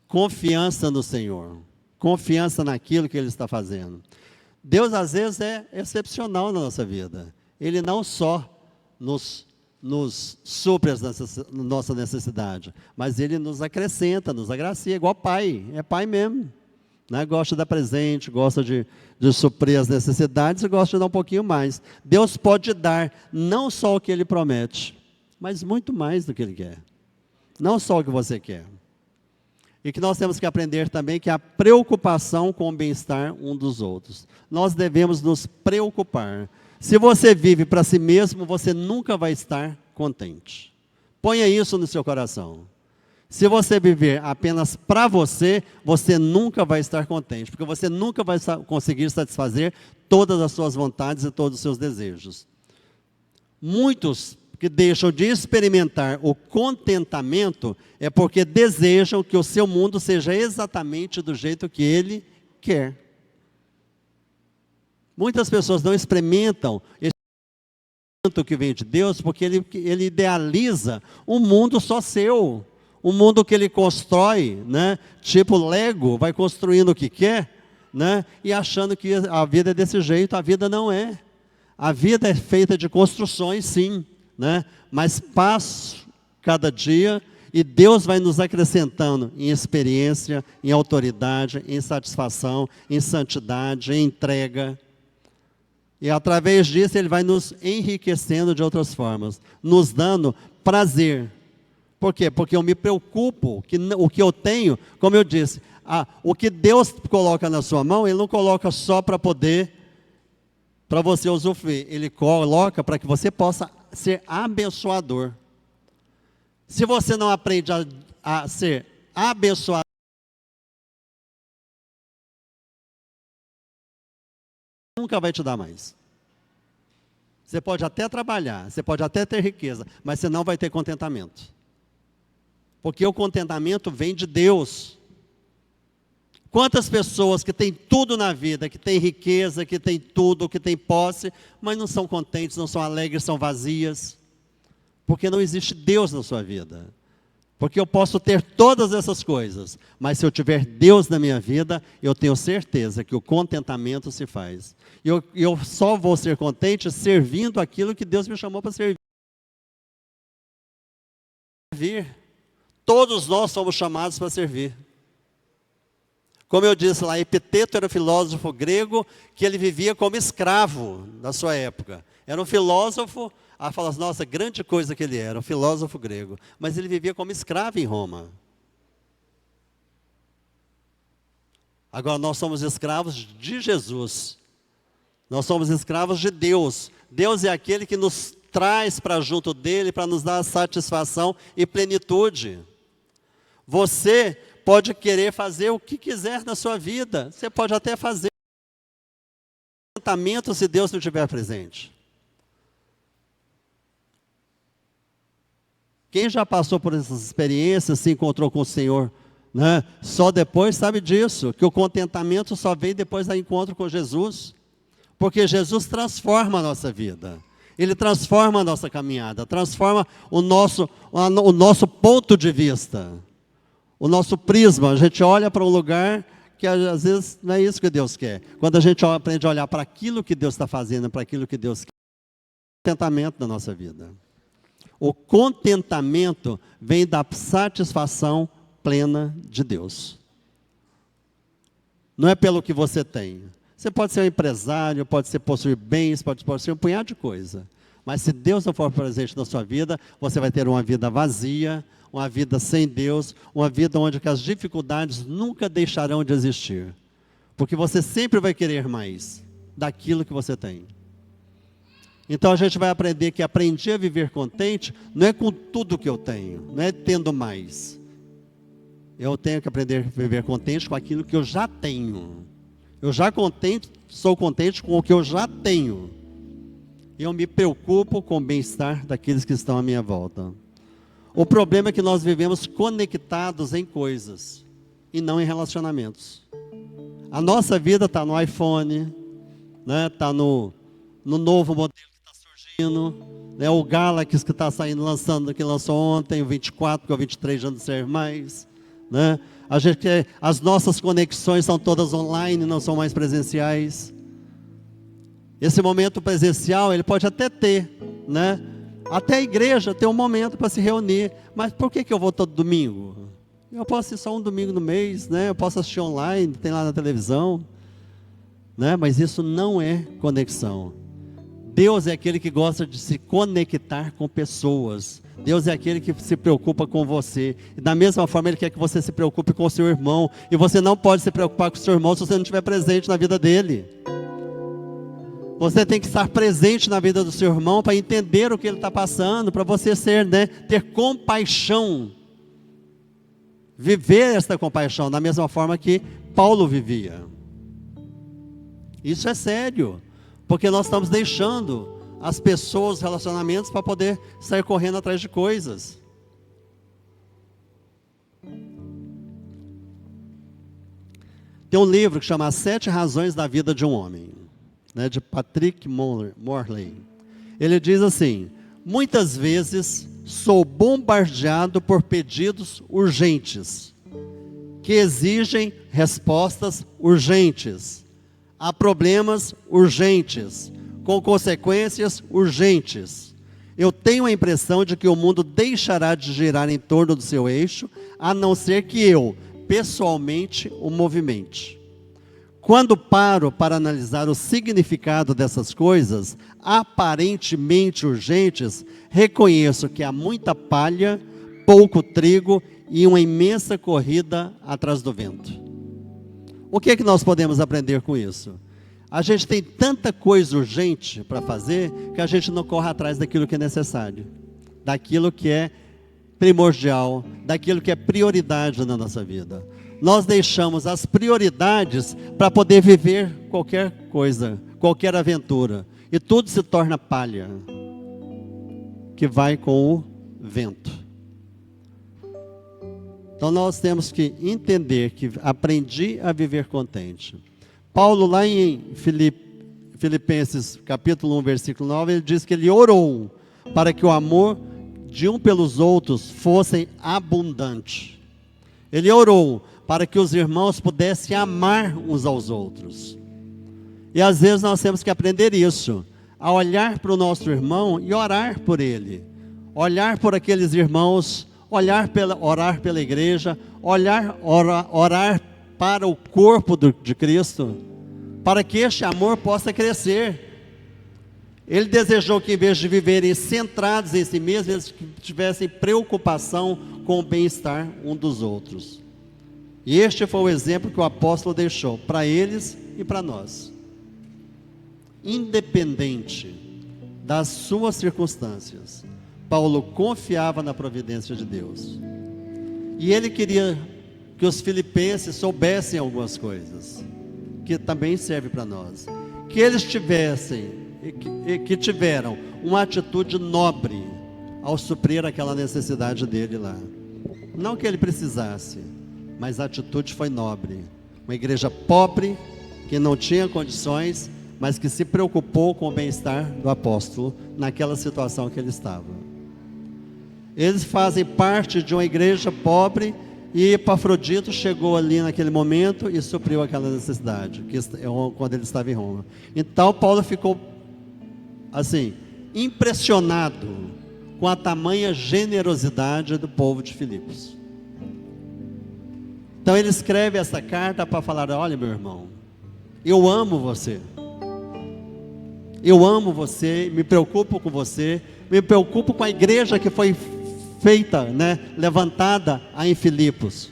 confiança no Senhor. Confiança naquilo que Ele está fazendo. Deus, às vezes, é excepcional na nossa vida. Ele não só nos supre a nossa necessidade, mas Ele nos acrescenta, nos agracia, igual pai. É pai mesmo. Né? Gosta de dar presente, gosta de suprir as necessidades e gosta de dar um pouquinho mais. Deus pode dar não só o que Ele promete, mas muito mais do que Ele quer. Não só o que você quer. E que nós temos que aprender também que a preocupação com o bem-estar um dos outros. Nós devemos nos preocupar. Se você vive para si mesmo, você nunca vai estar contente. Ponha isso no seu coração. Se você viver apenas para você, você nunca vai estar contente, porque você nunca vai conseguir satisfazer todas as suas vontades e todos os seus desejos. Muitos que deixam de experimentar o contentamento é porque desejam que o seu mundo seja exatamente do jeito que ele quer. Muitas pessoas não experimentam esse contentamento que vem de Deus porque ele idealiza um mundo só seu. Um mundo que ele constrói, né? Tipo Lego, vai construindo o que quer, né? E achando que a vida é desse jeito. A vida não é. A vida é feita de construções, sim, né? Mas passo cada dia e Deus vai nos acrescentando em experiência, em autoridade, em satisfação, em santidade, em entrega. E através disso Ele vai nos enriquecendo de outras formas, nos dando prazer. Por quê? Porque eu me preocupo que o que eu tenho, como eu disse, o que Deus coloca na sua mão, Ele não coloca só para você usufruir. Ele coloca para que você possa ser abençoador. Se você não aprende a ser abençoador, nunca vai te dar mais. Você pode até trabalhar, você pode até ter riqueza, mas você não vai ter contentamento. Porque o contentamento vem de Deus. Quantas pessoas que têm tudo na vida, que têm riqueza, que têm tudo, que têm posse, mas não são contentes, não são alegres, são vazias. Porque não existe Deus na sua vida. Porque eu posso ter todas essas coisas, mas se eu tiver Deus na minha vida, eu tenho certeza que o contentamento se faz. E eu só vou ser contente servindo aquilo que Deus me chamou para servir. Todos nós somos chamados para servir. Como eu disse lá, Epiteto era um filósofo grego que ele vivia como escravo na sua época. Era um filósofo, fala, nossa, grande coisa que ele era, um filósofo grego. Mas ele vivia como escravo em Roma. Agora nós somos escravos de Jesus. Nós somos escravos de Deus. Deus é aquele que nos traz para junto dele para nos dar satisfação e plenitude. Você pode querer fazer o que quiser na sua vida. Você pode até fazer contentamento se Deus não estiver presente. Quem já passou por essas experiências, se encontrou com o Senhor, né, só depois sabe disso, que o contentamento só vem depois do encontro com Jesus. Porque Jesus transforma a nossa vida. Ele transforma a nossa caminhada, transforma o nosso ponto de vista. O nosso prisma, a gente olha para um lugar que às vezes não é isso que Deus quer. Quando a gente aprende a olhar para aquilo que Deus está fazendo, para aquilo que Deus quer, contentamento na nossa vida. O contentamento vem da satisfação plena de Deus. Não é pelo que você tem. Você pode ser um empresário, pode ser possuir bens, pode ser um punhado de coisa. Mas se Deus não for presente na sua vida, você vai ter uma vida vazia, uma vida sem Deus, uma vida onde as dificuldades nunca deixarão de existir. Porque você sempre vai querer mais daquilo que você tem. Então a gente vai aprender que aprender a viver contente não é com tudo que eu tenho, não é tendo mais. Eu tenho que aprender a viver contente com aquilo que eu já tenho. Eu já sou contente com o que eu já tenho. E eu me preocupo com o bem-estar daqueles que estão à minha volta. O problema é que nós vivemos conectados em coisas e não em relacionamentos. A nossa vida está no iPhone, né? Está no novo modelo que está surgindo, né? O Galaxy que está saindo, que lançou ontem, o 24, que o 23 já não serve mais, né? As nossas conexões são todas online, não são mais presenciais. Esse momento presencial, ele pode até ter, né? Até a igreja tem um momento para se reunir. Mas por que eu vou todo domingo? Eu posso ir só um domingo no mês, né? Eu posso assistir online, tem lá na televisão, né? Mas isso não é conexão. Deus é aquele que gosta de se conectar com pessoas. Deus é aquele que se preocupa com você. E da mesma forma, Ele quer que você se preocupe com o seu irmão. E você não pode se preocupar com o seu irmão se você não estiver presente na vida dele. Você tem que estar presente na vida do seu irmão para entender o que ele está passando, para você ter compaixão. Viver esta compaixão da mesma forma que Paulo vivia. Isso é sério, porque nós estamos deixando as pessoas, os relacionamentos, para poder sair correndo atrás de coisas. Tem um livro que chama As 7 Razões da Vida de um Homem, né, de Patrick Morley. Ele diz assim: muitas vezes sou bombardeado por pedidos urgentes, que exigem respostas urgentes, a problemas urgentes, com consequências urgentes. Eu tenho a impressão de que o mundo deixará de girar em torno do seu eixo, a não ser que eu, pessoalmente, o movimente. Quando paro para analisar o significado dessas coisas, aparentemente urgentes, reconheço que há muita palha, pouco trigo e uma imensa corrida atrás do vento. O que é que nós podemos aprender com isso? A gente tem tanta coisa urgente para fazer, que a gente não corre atrás daquilo que é necessário, daquilo que é primordial, daquilo que é prioridade na nossa vida. Nós deixamos as prioridades para poder viver qualquer coisa, qualquer aventura. E tudo se torna palha, que vai com o vento. Então nós temos que entender que aprendi a viver contente. Paulo, lá em Filipenses capítulo 1, versículo 9, ele diz que ele orou para que o amor de um pelos outros fossem abundantes. Ele orou para que os irmãos pudessem amar uns aos outros. E às vezes nós temos que aprender isso, a olhar para o nosso irmão e orar por ele, olhar por aqueles irmãos, orar pela igreja, orar para o corpo de Cristo, para que este amor possa crescer. Ele desejou que, em vez de viverem centrados em si mesmos, eles tivessem preocupação com o bem-estar um dos outros. E este foi o exemplo que o apóstolo deixou para eles e para nós. Independente das suas circunstâncias, Paulo confiava na providência de Deus. E ele queria que os filipenses soubessem algumas coisas, que também serve para nós. Que eles tiveram uma atitude nobre ao suprir aquela necessidade dele lá. Não que ele precisasse, mas a atitude foi nobre. Uma igreja pobre, que não tinha condições, mas que se preocupou com o bem-estar do apóstolo naquela situação que ele estava. Eles fazem parte de uma igreja pobre, e Epafrodito chegou ali naquele momento e supriu aquela necessidade, quando ele estava em Roma. Então Paulo ficou assim, impressionado com a tamanha generosidade do povo de Filipos. Então ele escreve essa carta para falar: olha, meu irmão, eu amo você, me preocupo com você, me preocupo com a igreja que foi feita, levantada aí em Filipos.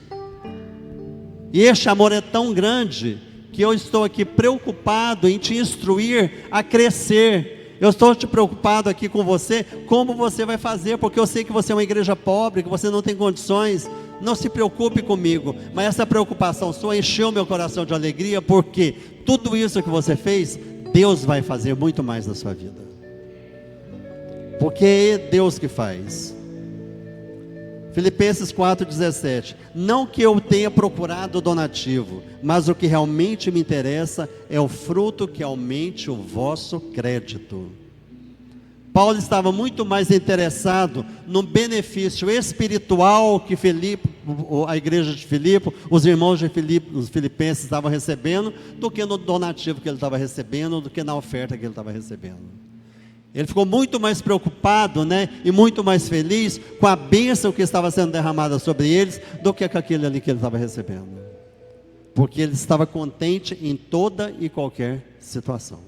E este amor é tão grande que eu estou aqui preocupado em te instruir a crescer. Eu estou te preocupado aqui com você, como você vai fazer, porque eu sei que você é uma igreja pobre, que você não tem condições. Não se preocupe comigo, mas essa preocupação sua encheu meu coração de alegria, porque tudo isso que você fez, Deus vai fazer muito mais na sua vida, porque é Deus que faz. Filipenses 4,17: não que eu tenha procurado donativo, mas o que realmente me interessa é o fruto que aumente o vosso crédito. Paulo estava muito mais interessado no benefício espiritual que a igreja de Filipe, os irmãos de Filipe, os filipenses estavam recebendo, do que no donativo que ele estava recebendo, do que na oferta que ele estava recebendo. Ele ficou muito mais preocupado, e muito mais feliz com a bênção que estava sendo derramada sobre eles, do que com aquele ali que ele estava recebendo, porque ele estava contente em toda e qualquer situação.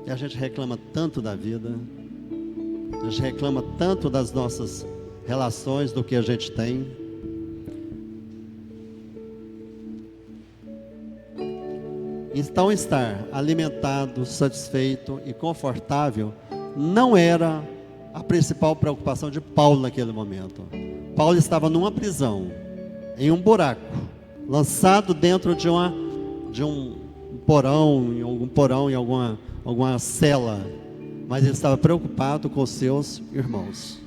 E a gente reclama tanto da vida, a gente reclama tanto das nossas relações, do que a gente tem. Então, estar alimentado, satisfeito e confortável não era a principal preocupação de Paulo naquele momento. Paulo estava numa prisão, em um buraco, lançado dentro de um porão, em alguma cela, mas ele estava preocupado com os seus irmãos,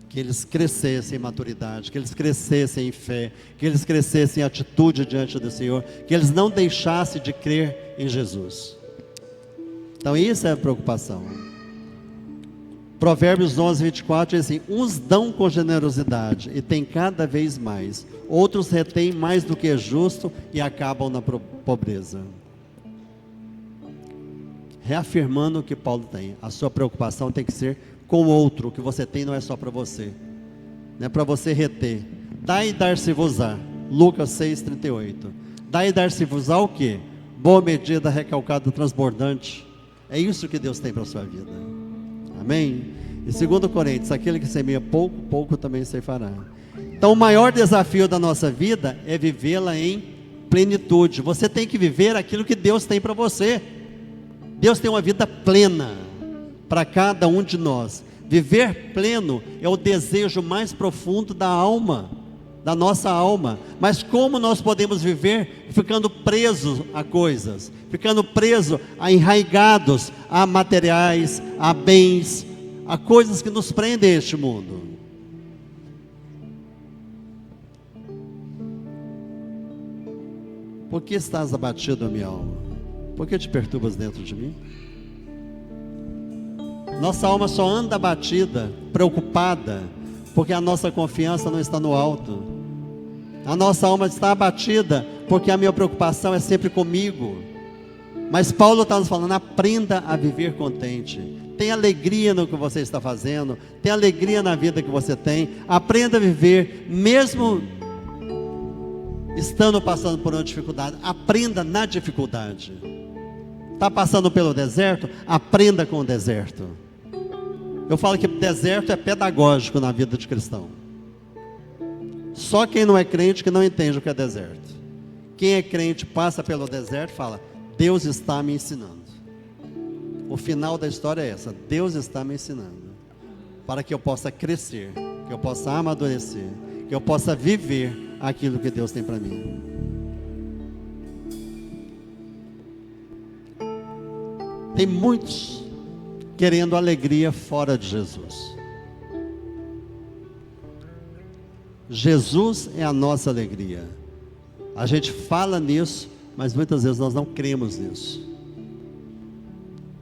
que eles crescessem em maturidade, que eles crescessem em fé, que eles crescessem em atitude diante do Senhor, que eles não deixassem de crer em Jesus. Então isso é a preocupação. Provérbios 11:24 diz assim: uns dão com generosidade e têm cada vez mais, outros retêm mais do que é justo e acabam na pobreza. Reafirmando o que Paulo tem, a sua preocupação tem que ser com o outro. O que você tem não é só para você, não é para você reter. Dai e dar-se-vos-á, Lucas 6:38. Dai e dar-se-vos-á o quê? Boa medida, recalcada, transbordante. É isso que Deus tem para a sua vida. Amém? E 2 Coríntios: aquele que semeia pouco, pouco também ceifará. Então o maior desafio da nossa vida é vivê-la em plenitude. Você tem que viver aquilo que Deus tem para você. Deus tem uma vida plena para cada um de nós. Viver pleno é o desejo mais profundo da alma, da nossa alma. Mas como nós podemos viver ficando presos a coisas, ficando presos, enraigados a materiais, a bens, a coisas que nos prendem a este mundo? Por que estás abatido, minha alma? Por que te perturbas dentro de mim? Nossa alma só anda abatida, preocupada, porque a nossa confiança não está no alto. A nossa alma está abatida, porque a minha preocupação é sempre comigo. Mas Paulo está nos falando, aprenda a viver contente. Tenha alegria no que você está fazendo, tenha alegria na vida que você tem. Aprenda a viver, mesmo estando passando por uma dificuldade. Aprenda na dificuldade. Está passando pelo deserto? Aprenda com o deserto. Eu falo que deserto é pedagógico na vida de cristão. Só quem não é crente que não entende o que é deserto. Quem é crente passa pelo deserto e fala, Deus está me ensinando. O final da história é essa, Deus está me ensinando, para que eu possa crescer, que eu possa amadurecer, que eu possa viver aquilo que Deus tem para mim. Tem muitos querendo alegria fora de Jesus. Jesus é a nossa alegria. A gente fala nisso, mas muitas vezes nós não cremos nisso.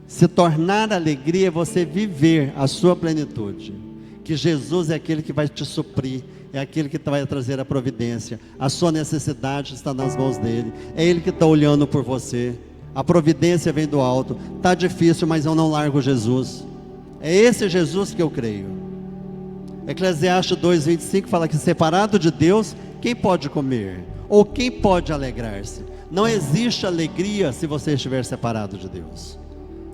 Se tornar alegria é você viver a sua plenitude. Que Jesus é aquele que vai te suprir, é aquele que vai trazer a providência. A sua necessidade está nas mãos dele. É ele que está olhando por você. A providência vem do alto. Está difícil, mas eu não largo Jesus. É esse Jesus que eu creio. Eclesiastes 2:25 fala que separado de Deus, quem pode comer? Ou quem pode alegrar-se? Não existe alegria se você estiver separado de Deus.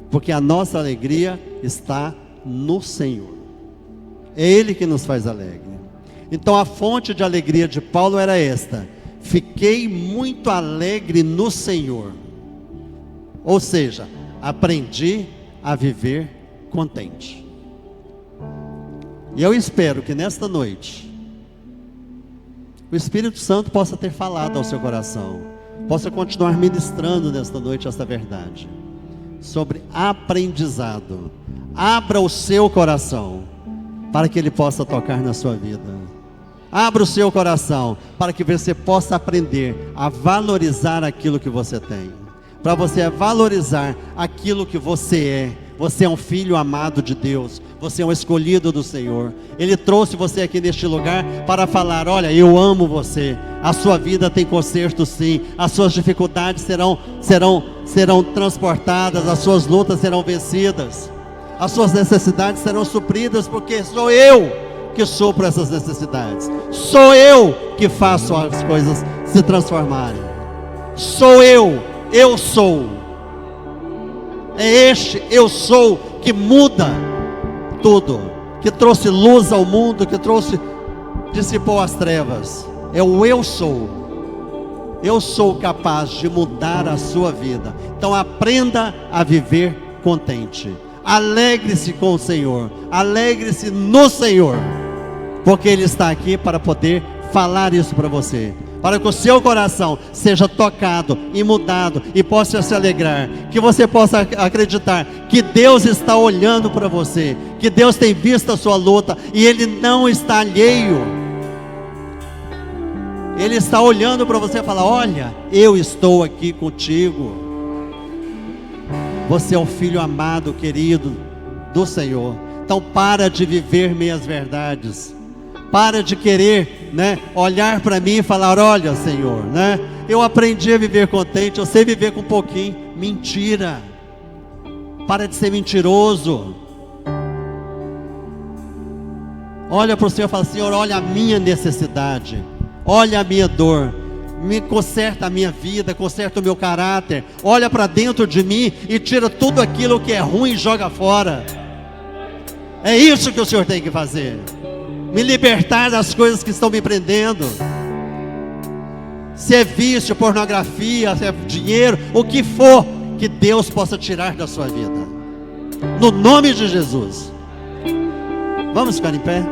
Porque a nossa alegria está no Senhor. É Ele que nos faz alegre. Então a fonte de alegria de Paulo era esta: fiquei muito alegre no Senhor. Ou seja, aprendi a viver contente. E eu espero que nesta noite o Espírito Santo possa ter falado ao seu coração, possa continuar ministrando nesta noite esta verdade sobre aprendizado. Abra o seu coração para que ele possa tocar na sua vida. Abra o seu coração para que você possa aprender a valorizar aquilo que você tem, para você valorizar aquilo que você é. Você é um filho amado de Deus, você é um escolhido do Senhor. Ele trouxe você aqui neste lugar para falar, olha, eu amo você. A sua vida tem conserto sim, as suas dificuldades serão transportadas, as suas lutas serão vencidas, as suas necessidades serão supridas, porque sou eu que supro essas necessidades, sou eu que faço as coisas se transformarem, sou eu sou. É este eu sou que muda tudo, que trouxe luz ao mundo, que dissipou as trevas. É o eu sou. Eu sou capaz de mudar a sua vida. Então aprenda a viver contente. Alegre-se com o Senhor. Alegre-se no Senhor, porque Ele está aqui para poder falar isso para você, para que o seu coração seja tocado e mudado e possa se alegrar, que você possa acreditar que Deus está olhando para você, que Deus tem visto a sua luta e Ele não está alheio. Ele está olhando para você e fala, olha, eu estou aqui contigo. Você é um filho amado, querido do Senhor. Então para de viver meias verdades. Para de querer, olhar para mim e falar, olha Senhor, eu aprendi a viver contente, eu sei viver com um pouquinho. Mentira. Para de ser mentiroso. Olha para o Senhor e fala, Senhor, olha a minha necessidade, olha a minha dor, me conserta a minha vida, conserta o meu caráter, olha para dentro de mim e tira tudo aquilo que é ruim e joga fora. É isso que o Senhor tem que fazer. Me libertar das coisas que estão me prendendo. Se é vício, pornografia, se é dinheiro, o que for, que Deus possa tirar da sua vida, no nome de Jesus. Vamos ficar em pé?